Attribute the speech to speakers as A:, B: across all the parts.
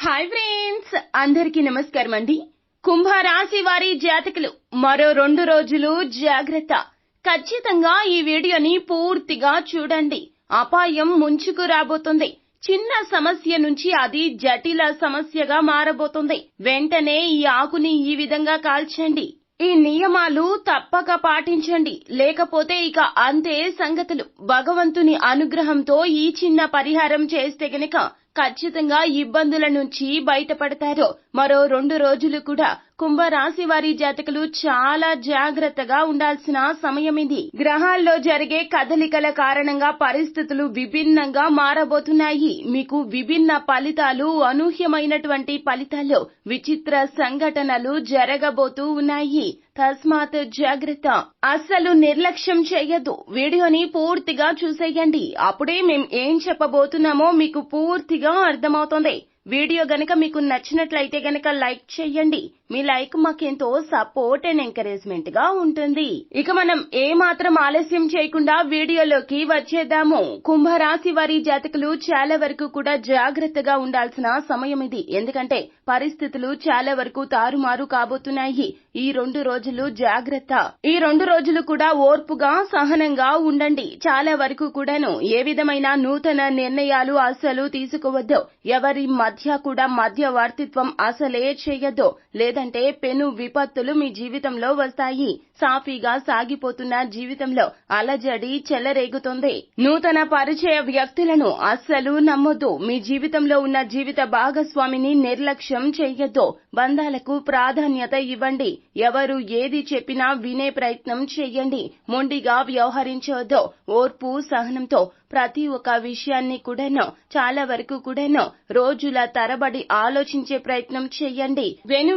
A: Hi friends, అందరికీ నమస్కారం అండి. కుంభరాశి వారి జాతకులు మరో 2 రోజులు జాగ్రత్త. ఖచ్చితంగా ఈ వీడియోని పూర్తిగా చూడండి. అపాయం ముంచుకు రాబోతుంది. చిన్న సమస్య నుంచి అది జటిల సమస్యగా మారబోతుంది. వెంటనే ఈ ఆకుని ఈ విధంగా కాల్చండి. ఈ నియమాలు తప్పక పాటించండి, లేకపోతే ఇక అంతే సంగతులు. భగవంతుని అనుగ్రహంతో ఈ చిన్న పరిహారం చేస్తే గనక ఖచ్చితంగా ఇబ్బందుల నుంచి బయటపడతారు. మరో 2 రోజులు కూడా కుంభరాశి వారి జాతకులు చాలా జాగ్రత్తగా ఉండాల్సిన సమయం ఇది. గ్రహాల్లో జరిగే కదలికల కారణంగా పరిస్థితులు విభిన్నంగా మారబోతున్నాయి. మీకు విభిన్న ఫలితాలు, అనూహ్యమైనటువంటి ఫలితాలు, విచిత్ర సంఘటనలు జరగబోతూ ఉన్నాయి. తస్మాత్ జాగ్రత్త. అస్సలు నిర్లక్ష్యం చెయ్యొద్దు. వీడియోని పూర్తిగా చూసేయండి. అప్పుడే మేం ఏం చెప్పబోతున్నామో మీకు పూర్తిగా అర్థమవుతుంది. వీడియో గనక మీకు నచ్చినట్లయితే గనక లైక్ చేయండి. మీ లైక్ మాకెంతో సపోర్ట్ అండ్ ఎంకరేజ్మెంట్ గా ఉంటుంది. ఇక మనం ఏమాత్రం ఆలస్యం చేయకుండా వీడియోలోకి వచ్చేద్దాము. కుంభరాశి వారి జాతకులు చాలా వరకు కూడా జాగ్రత్తగా ఉండాల్సిన సమయం ఇది. ఎందుకంటే పరిస్థితులు చాలా వరకు తారుమారు కాబోతున్నాయి. ఈ 2 రోజులు జాగ్రత్త. ఈ 2 రోజులు కూడా ఓర్పుగా, సహనంగా ఉండండి. చాలా వరకు కూడాను ఏ విధమైన నూతన నిర్ణయాలు అస్సలు తీసుకోవద్దు. ఎవరి మధ్య కూడా మధ్యవర్తిత్వం అసలే చేయొద్దు. లేదంటే పెను విపత్తులు మీ జీవితంలో వస్తాయి. సాఫీగా సాగిపోతున్న జీవితంలో అలజడి చెలరేగుతుంది. నూతన పరిచయ వ్యక్తులను అస్సలు నమ్మొద్దు. మీ జీవితంలో ఉన్న జీవిత భాగస్వామిని నిర్లక్ష్యం చేయొద్దు. బంధాలకు ప్రాధాన్యత ఇవ్వండి. ఎవరు ఏది చెప్పినా వినే ప్రయత్నం చేయండి. మొండిగా వ్యవహరించవద్దు. ఓర్పు, సహనంతో ప్రతి ఒక్క విషయాన్ని కూడాను చాలా వరకు కూడాను రోజుల తరబడి ఆలోచించే ప్రయత్నం చెయ్యండి.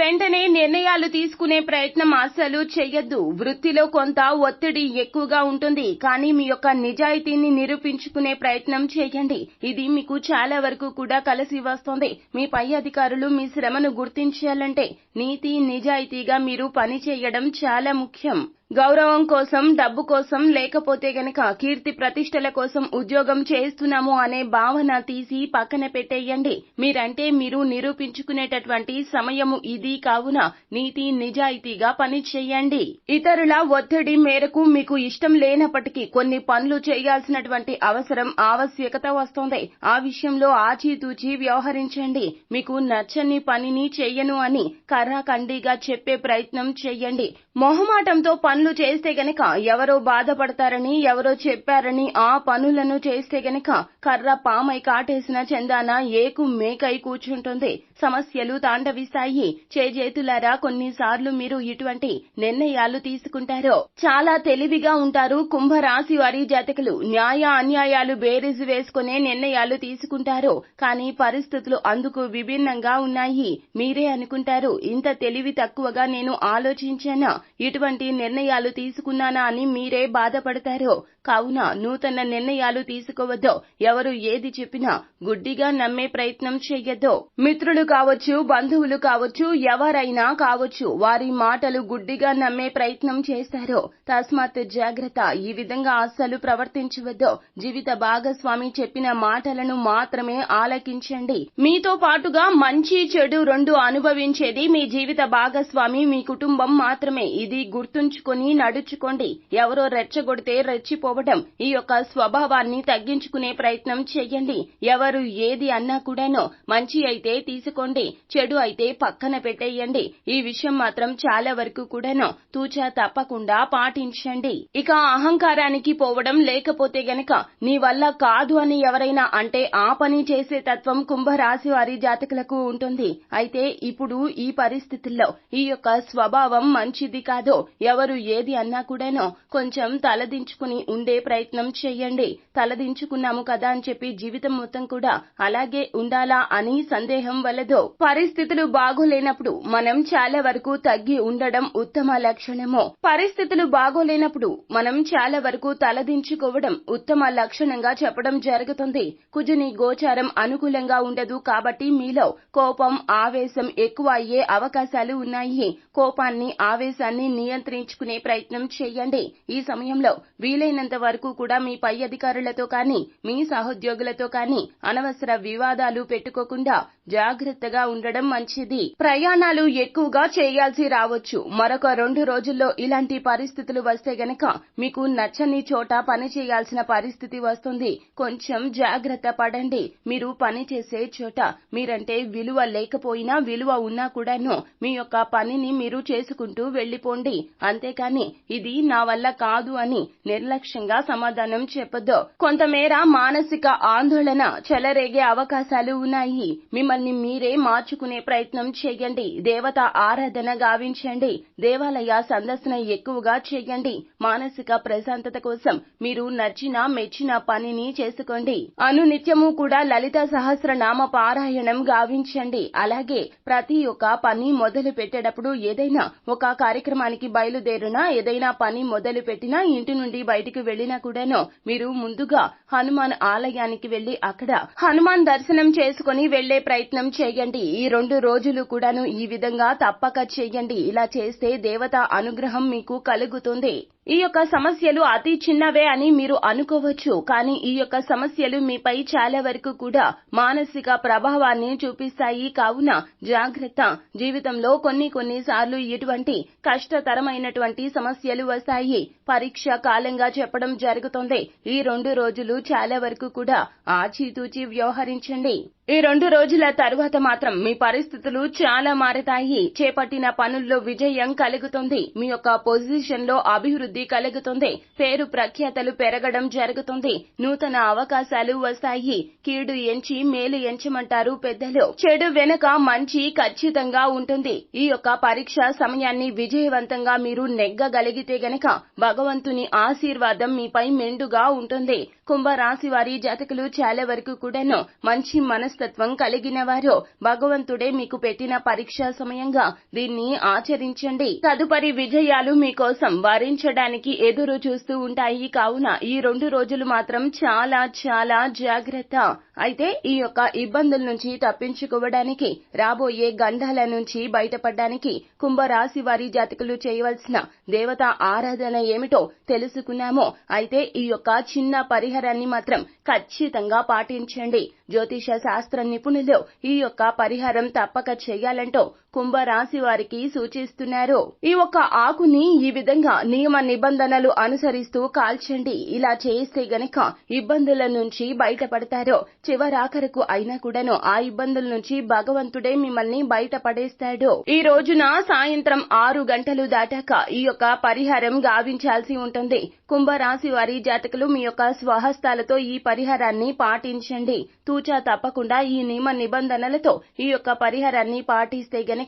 A: వెంటనే నిర్ణయాలు తీసుకునే ప్రయత్నం అస్సలు చెయ్యొద్దు. వృత్తిలో కొంత ఒత్తిడి ఎక్కువగా ఉంటుంది, కానీ మీ యొక్క నిజాయితీని నిరూపించుకునే ప్రయత్నం చేయండి. ఇది మీకు చాలా వరకు కూడా కలిసి వస్తుంది. మీ పై అధికారులు మీ శ్రమను గుర్తించాలంటే నీతి నిజాయితీగా మీరు పని చేయడం చాలా ముఖ్యం. గౌరవం కోసం, డబ్బు కోసం, లేకపోతే గనక కీర్తి ప్రతిష్టల కోసం ఉద్యోగం చేస్తున్నాము అనే భావన తీసి పక్కన పెట్టేయండి. మీరంటే మీరు నిరూపించుకునేటటువంటి సమయము ఇది. కావున నీతి నిజాయితీగా పని చేయండి. ఇతరుల ఒత్తిడి మేరకు మీకు ఇష్టం లేనప్పటికీ కొన్ని పనులు చేయాల్సినటువంటి అవసరం, ఆవశ్యకత వస్తుంది. ఆ విషయంలో ఆచితూచి వ్యవహరించండి. మీకు నచ్చని పనిని చెయ్యను అని కర్రాఖండిగా చెప్పే ప్రయత్నం చెయ్యండి. మొహమాటంతో పనులు చేస్తే గనక ఎవరో బాధపడతారని, ఎవరో చెప్పారని ఆ పనులను చేస్తే గనక కర్ర పామై కాటేసిన చందాన ఏకు మేకై కూర్చుంటుంది. సమస్యలు తాండవిస్తాయి. చేజేతులారా కొన్నిసార్లు మీరు ఇటువంటి నిర్ణయాలు తీసుకుంటారు. చాలా తెలివిగా ఉంటారు కుంభరాశి వారి జాతకులు. న్యాయ అన్యాయాలు బేరీజు వేసుకునే నిర్ణయాలు తీసుకుంటారు. కానీ పరిస్థితులు అందుకు విభిన్నంగా ఉన్నాయి. మీరే అనుకుంటారు, ఇంత తెలివి తక్కువగా నేను ఆలోచించానా, ఇటువంటి నిర్ణయాలు తీసుకున్నానా అని మీరే బాధపడతారు. కావున నూతన నిర్ణయాలు తీసుకోవద్దు. ఎవరు ఏది చెప్పినా గుడ్డిగా నమ్మే ప్రయత్నం చెయ్యొద్దు. మిత్రులు కావచ్చు, బంధువులు కావచ్చు, ఎవరైనా కావచ్చు, వారి మాటలు గుడ్డిగా నమ్మే ప్రయత్నం చేస్తారు. తస్మాత్ జాగ్రత్త. ఈ విధంగా అస్సలు ప్రవర్తించవద్దు. జీవిత భాగస్వామి చెప్పిన మాటలను మాత్రమే ఆలకించండి. మీతో పాటుగా మంచి చెడు 2 అనుభవించేది మీ జీవిత భాగస్వామి, మీ కుటుంబం మాత్రమే. ఇది గుర్తుంచుకొని నడుచుకోండి. ఎవరో రెచ్చగొడితే రెచ్చిపోవడం, ఈ యొక్క స్వభావాన్ని తగ్గించుకునే ప్రయత్నం చెయ్యండి. ఎవరు ఏది అన్నా కూడాను మంచి అయితే తీసుకోండి, చెడు అయితే పక్కన పెట్టేయండి. ఈ విషయం మాత్రం చాలా వరకు కూడాను తూచా తప్పకుండా పాటించండి. ఇక అహంకారానికి పోవడం, లేకపోతే గనక నీ వల్ల కాదు అని ఎవరైనా అంటే ఆ పని చేసే తత్వం కుంభరాశి వారి జాతకులకు ఉంటుంది. అయితే ఇప్పుడు ఈ పరిస్థితుల్లో ఈ యొక్క స్వభావం మంచిది కాదు. ఎవరు ఏది అన్నా కూడాను కొంచెం తలదించుకుని ఉండే ప్రయత్నం చెయ్యండి. తలదించుకున్నాము కదా అని చెప్పి జీవితం మొత్తం కూడా అలాగే ఉండాలా అని సందేహం వలదు. పరిస్థితులు బాగోలేనప్పుడు మనం చాలా వరకు తగ్గి ఉండడం ఉత్తమ లక్షణము. పరిస్థితులు బాగోలేనప్పుడు మనం చాలా వరకు తలదించుకోవడం ఉత్తమ లక్షణంగా చెప్పడం జరుగుతుంది. కుజుని గోచారం అనుకూలంగా ఉండదు కాబట్టి మీలో కోపం, ఆవేశం ఎక్కువ అయ్యే అవకాశాలు ఉన్నాయి. కోపాన్ని, ఆవేశాన్ని నియంత్రించుకునే ప్రయత్నం చేయండి. ఈ సమయంలో వీలైనంత వరకు కూడా మీ పై అధికారులతో కానీ, మీ సహోద్యోగులతో కానీ అనవసర వివాదాలు పెట్టుకోకుండా జాగ్రత్తగా ఉండడం మంచిది. ప్రయాణాలు ఎక్కువగా చేయాల్సి రావచ్చు. మరొక 2 రోజుల్లో ఇలాంటి పరిస్థితులు వస్తే గనక మీకు నచ్చని చోట పని చేయాల్సిన పరిస్థితి వస్తుంది. కొంచెం జాగ్రత్త పడండి. మీరు పని చేసే చోట మీరంటే విలువ లేకపోయినా విలువ ఉన్నా కూడాను మీ యొక్క పనిని మీరు చేసుకుంటూ వెళ్లిపోండి. అంతేకాని ఇది నా వల్ల కాదు అని నిర్లక్ష్యంగా సమాధానం చెప్పొద్దు. కొంతమేర మానసిక ఆందోళన చెలరేగే అవకాశాలు ఉన్నాయి. మిమ్మల్ని మీరే మార్చుకునే ప్రయత్నం చేయండి. దేవత ఆరాధన గావించండి. దేవాలయ సందర్శన ఎక్కువగా చేయండి. మానసిక ప్రశాంతత కోసం మీరు నచ్చిన మెచ్చిన పనిని చేసుకోండి. అనునిత్యము కూడా లలిత సహస్రనామ పారాయణం గావించండి. అలాగే ప్రతి ఒక్క పని మొదలు పెట్టేటప్పుడు ఏదైనా ఒక కార్యక్రమానికి బయలుదేరినా ఏదైనా పని మొదలు పెట్టినా ఇంటి నుండి బయటికి వెళ్లినా కూడాను మీరు ముందుగా హనుమాన్ ఆలయానికి వెళ్లి అక్కడ హనుమాన్ దర్శనం చేసుకుని వెళ్లే ప్రయత్నం చేయండి. ఈ 2 రోజులు కూడాను ఈ విధంగా తప్పక చేయండి. ఇలా చేస్తే దేవత అనుగ్రహం మీకు కలుగుతుంది. ఈ యొక్క సమస్యలు అతి చిన్నవే అని మీరు అనుకోవచ్చు. కానీ ఈ యొక్క సమస్యలు మీపై చాలా వరకు కూడా మానసిక ప్రభావాన్ని చూపిస్తాయి. కావున జాగ్రత్త. జీవితంలో కొన్ని సార్లు ఇటువంటి కష్టతరమైనటువంటి సమస్యలు వస్తాయి. పరీక్ష కాలంగా చెప్పడం జరుగుతుంది. ఈ 2 రోజులు చాలా వరకు కూడా ఆచితూచి వ్యవహరించండి. ఈ 2 రోజుల తరువాత మాత్రం మీ పరిస్థితులు చాలా మారతాయి. చేపట్టిన పనుల్లో విజయం కలుగుతుంది. మీ యొక్క పొజిషన్ లో అభివృద్ధి కలుగుతుంది. పేరు ప్రఖ్యాతలు పెరగడం జరుగుతుంది. నూతన అవకాశాలు వస్తాయి. కీడు ఎంచి మేలు ఎంచమంటారు పెద్దలు. చెడు వెనుక మంచి ఖచ్చితంగా ఉంటుంది. ఈ యొక్క పరీక్ష సమయాన్ని విజయవంతంగా మీరు నెగ్గగలిగితే గనక భగవంతుని ఆశీర్వాదం మీపై మెండుగా ఉంటుంది. కుంభరాశి వారి జాతకులు చాలా వరకు కూడాను మంచి మనస్తత్వం కలిగిన వారు. భగవంతుడే మీకు పెట్టిన పరీక్షా సమయంగా దీన్ని ఆచరించండి. తదుపరి విజయాలు మీకోసం వరించడానికి ఎదురు చూస్తూ ఉంటాయి. కావున ఈ 2 రోజులు మాత్రం చాలా జాగ్రత్త. అయితే ఈ యొక్క ఇబ్బందుల నుంచి తప్పించుకోవడానికి రాబోయే గండాల నుంచి బయటపడడానికి కుంభరాశి వారి జాతకులు చేయవలసిన దేవత ఆరాధన ఏమిటో తెలుసుకున్నాము. అయితే ఈ యొక్క చిన్న పరిహారాన్ని మాత్రం ఖచ్చితంగా పాటించండి. జ్యోతిష శాస్త్ర నిపుణులు ఈ యొక్క పరిహారం తప్పక చేయాలంటూ కుంభరాశి వారికి సూచిస్తున్నారు. ఈ ఒక్క ఆకుని ఈ విధంగా నియమ నిబంధనలు అనుసరిస్తూ కాల్చండి. ఇలా చేస్తే గనక ఇబ్బందుల నుంచి బయటపడతారు. చివరాఖరకు అయినా కూడాను ఆ ఇబ్బందుల నుంచి భగవంతుడే మిమ్మల్ని బయటపడేస్తాడు. ఈ రోజున సాయంత్రం 6 గంటలు దాటాక ఈ యొక్క పరిహారం గావించాల్సి ఉంటుంది. కుంభరాశి వారి జాతకులు మీ యొక్క స్వహస్తాలతో ఈ పరిహారాన్ని పాటించండి. తూచా తప్పకుండా ఈ నియమ నిబంధనలతో ఈ యొక్క పరిహారాన్ని పాటిస్తే గనక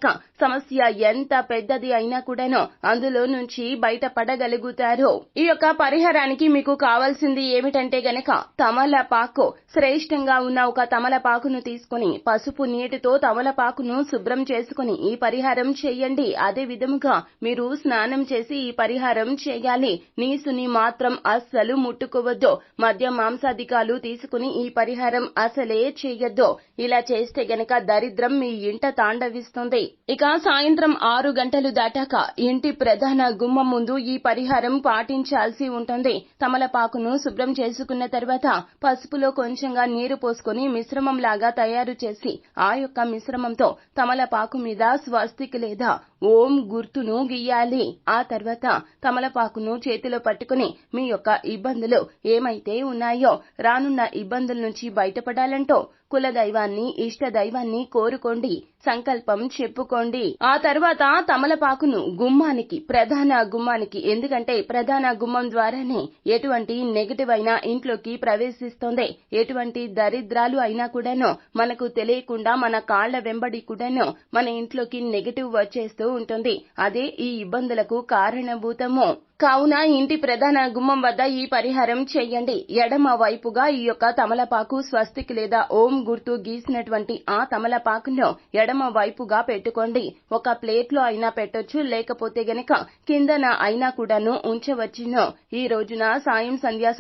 A: సమస్య ఎంత పెద్దది అయినా కూడాను అందులో నుంచి బయటపడగలుగుతారు. ఈ యొక్క పరిహారానికి మీకు కావాల్సింది ఏమిటంటే గనక తమలపాకు. శ్రేష్టంగా ఉన్న ఒక తమలపాకును తీసుకుని పసుపు నీటితో తమలపాకును శుభ్రం చేసుకుని ఈ పరిహారం చేయండి. అదే విధముగా మీరు స్నానం చేసి ఈ పరిహారం చేయాలి. నీసుని మాత్రం అస్సలు ముట్టుకోవద్దు. మద్య మాంసాదికాలు తీసుకుని ఈ పరిహారం అసలే చేయొద్దు. ఇలా చేస్తే గనక దరిద్రం మీ ఇంట తాండవిస్తుంది. ఇక సాయంత్రం 6 గంటలు దాటాక ఇంటి ప్రధాన గుమ్మం ముందు ఈ పరిహారం పాటించాల్సి ఉంటుంది. తమలపాకును శుభ్రం చేసుకున్న తర్వాత పసుపులో కొంచెంగా నీరు పోసుకొని మిశ్రమం లాగా తయారు చేసి ఆ యొక్క మిశ్రమంతో తమలపాకు మీద స్వస్తిక్ లేదా ఓం గుర్తును గీయాలి. ఆ తర్వాత తమలపాకును చేతిలో పట్టుకుని మీ యొక్క ఇబ్బందులు ఏమైతే ఉన్నాయో రానున్న ఇబ్బందుల నుంచి బయటపడాలంటూ కులదైవాన్ని ఇష్ట దైవాన్ని కోరుకోండి. సంకల్పం చెప్పుకోండి. ఆ తర్వాత తమలపాకును గుమ్మానికి ప్రధాన గుమ్మానికి, ఎందుకంటే ప్రధాన గుమ్మం ద్వారానే ఎటువంటి నెగటివ్ అయినా ఇంట్లోకి ప్రవేశిస్తుంది. ఎటువంటి దరిద్రాలు అయినా కూడాను మనకు తెలియకుండా మన కాళ్ల వెంబడి కూడాను మన ఇంట్లోకి నెగటివ్ వచ్చేస్తూ ఉంటుంది. అదే ఈ ఇబ్బందులకు కారణభూతము. కావున ఇంటి ప్రధాన గుమ్మం వద్ద ఈ పరిహారం చేయండి. ఎడమ వైపుగా ఈ యొక్క తమలపాకు స్వస్తిక్ లేదా ఓం గుర్తు గీసినటువంటి ఆ తమలపాకును ఎడమ వైపుగా పెట్టుకోండి. ఒక ప్లేట్లో అయినా పెట్టొచ్చు, లేకపోతే గనక కిందన అయినా కూడాను ఉంచవచ్చును. ఈ రోజున సాయం సంధ్యా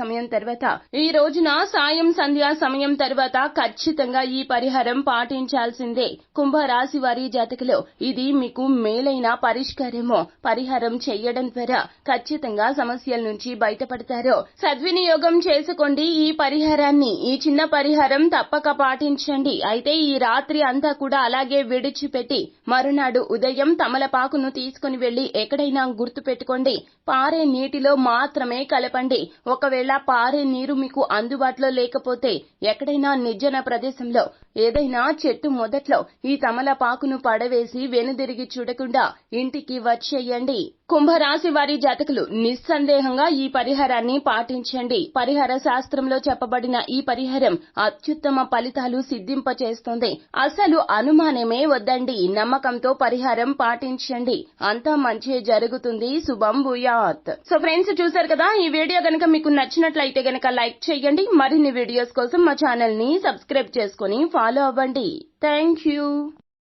A: సమయం తర్వాత ఖచ్చితంగా ఈ పరిహారం పాటించాల్సిందే. కుంభరాశి వారి జాతకులు ఇది మీకు మేలైన పరిష్కారము. పరిహారం చేయడం ద్వారా ఖచ్చితంగా ఖచ్చితంగా సమస్యల నుంచి బయటపడతారు. సద్వినియోగం చేసుకోండి ఈ పరిహారాన్ని. ఈ చిన్న పరిహారం తప్పక పాటించండి. అయితే ఈ రాత్రి అంతా కూడా అలాగే విడిచిపెట్టి మరునాడు ఉదయం తమలపాకును తీసుకుని వెళ్లి ఎక్కడైనా గుర్తు పెట్టుకోండి, పారే నీటిలో మాత్రమే కలపండి. ఒకవేళ పారే నీరు మీకు అందుబాటులో లేకపోతే ఎక్కడైనా నిర్జన ప్రదేశంలో ఏదైనా చెట్టు మొదట్లో ఈ తమలపాకును పడవేసి వెనుదిరిగి చూడకుండా ఇంటికి వచ్చేయండి. కుంభరాశి వారి జాతకులు నిస్సందేహంగా ఈ పరిహారాన్ని పాటించండి. పరిహార శాస్త్రంలో చెప్పబడిన ఈ పరిహారం అత్యుత్తమ ఫలితాలు సిద్ధింపచేస్తుంది. అసలు అనుమానమే వద్దండి. నమ్మకంతో పరిహారం పాటించండి. అంతా మంచి జరుగుతుంది. శుభం భూయాత్. సో ఫ్రెండ్స్, చూసారు కదా, ఈ వీడియో గనక మీకు నచ్చినట్లయితే గనక లైక్ చేయండి. మరిన్ని వీడియోస్ కోసం మా ఛానల్ ని సబ్స్క్రైబ్ చేసుకుని ఫాలో అవ్వండి. Thank you.